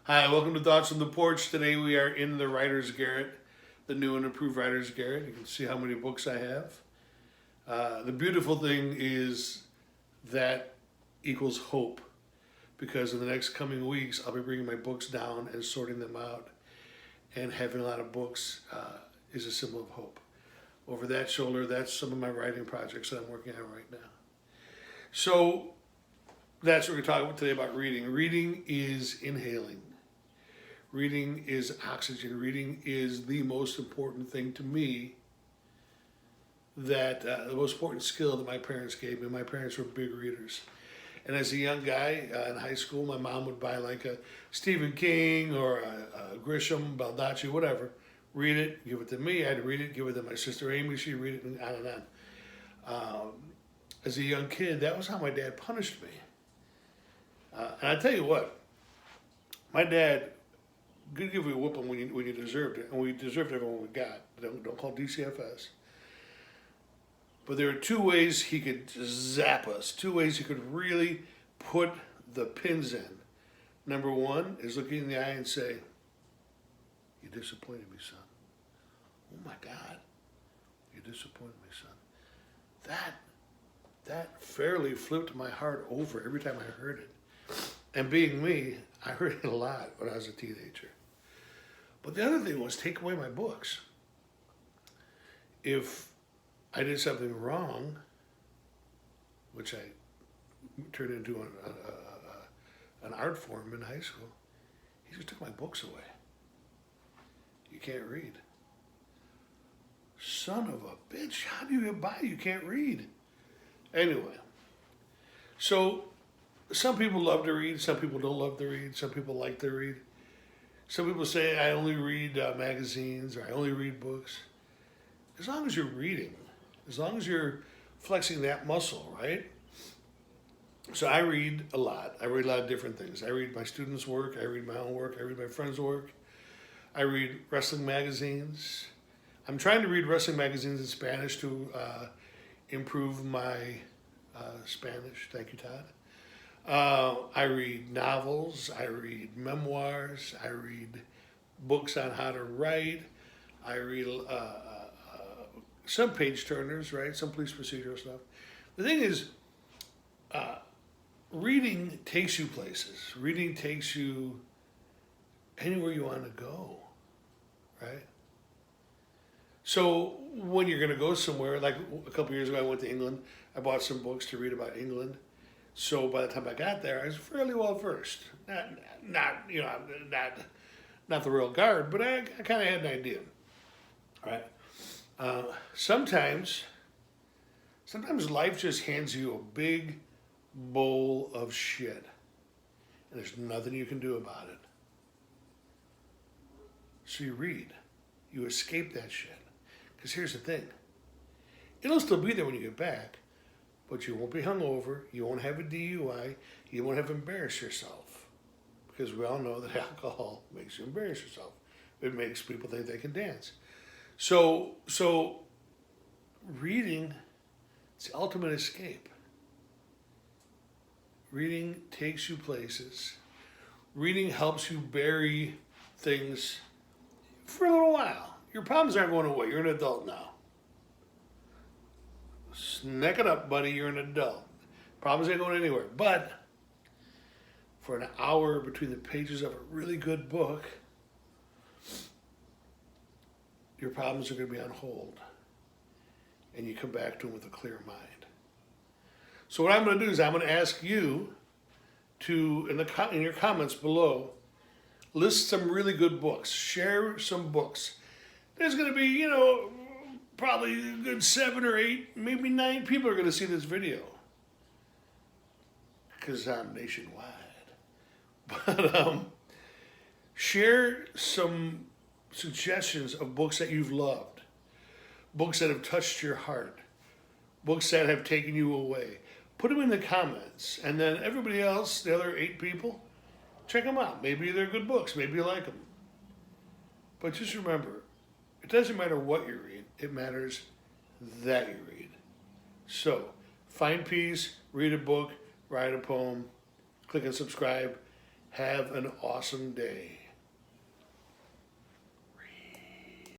Hi, welcome to Thoughts on the Porch. Today we are in the Writer's Garret, the new and improved Writer's Garret. You can see how many books I have. The beautiful thing is that equals hope, because in the next coming weeks I'll be bringing my books down and sorting them out, and having a lot of books is a symbol of hope. Over that shoulder, that's some of my writing projects that I'm working on right now. So that's what we're talking about today, about reading. Reading is inhaling. Reading is oxygen. Reading is the most important thing to me, that the most important skill that my parents gave me. My parents were big readers. And as a young guy in high school, my mom would buy like a Stephen King or a Grisham, Baldacci, whatever. Read it, give it to me. I'd read it, give it to my sister Amy. She'd read it, and on and on. As a young kid, that was how my dad punished me. And I tell you what, my dad could give you a whooping when you deserved it, and we deserved everyone we got. Don't call DCFS. But there are two ways he could zap us. Two ways he could really put the pins in. Number one is look you in the eye and say, "You disappointed me, son. Oh my God, you disappointed me, son." That fairly flipped my heart over every time I heard it. And being me, I heard it a lot when I was a teenager. But the other thing was take away my books. If I did something wrong, which I turned into an art form in high school, he just took my books away. You can't read. Son of a bitch, how do you get by? You can't read. Anyway, so some people love to read, some people don't love to read, some people like to read. Some people say, I only read magazines, or I only read books. As long as you're reading, as long as you're flexing that muscle, right? So I read a lot. I read a lot of different things. I read my students' work, I read my own work, I read my friends' work. I read wrestling magazines. I'm trying to read wrestling magazines in Spanish to improve my Spanish. Thank you, Todd. I read novels, I read memoirs, I read books on how to write, I read some page turners, right? Some police procedural stuff. The thing is, reading takes you places. Reading takes you anywhere you want to go, right? So when you're going to go somewhere, like a couple years ago, I went to England. I bought some books to read about England. So by the time I got there, I was fairly well versed. Not the Royal Guard, but I kind of had an idea. Right? Sometimes life just hands you a big bowl of shit, and there's nothing you can do about it. So you read. You escape that shit. Because here's the thing. It'll still be there when you get back, but you won't be hungover, you won't have a DUI, you won't have embarrassed yourself. Because we all know that alcohol makes you embarrass yourself. It makes people think they can dance. So reading, it's the ultimate escape. Reading takes you places. Reading helps you bury things for a little while. Your problems aren't going away. You're an adult now. Neck it up, buddy. You're an adult. Problems ain't going anywhere. But for an hour between the pages of a really good book, your problems are going to be on hold. And you come back to them with a clear mind. So what I'm going to do is I'm going to ask you to, in your comments below, list some really good books. Share some books. There's going to be, probably a good 7 or 8, maybe 9 people are going to see this video. Because I'm nationwide. But share some suggestions of books that you've loved. Books that have touched your heart. Books that have taken you away. Put them in the comments. And then everybody else, the other 8 people, check them out. Maybe they're good books. Maybe you like them. But just remember, it doesn't matter what you read. It matters that you read. So, find peace, read a book, write a poem, click and subscribe. Have an awesome day.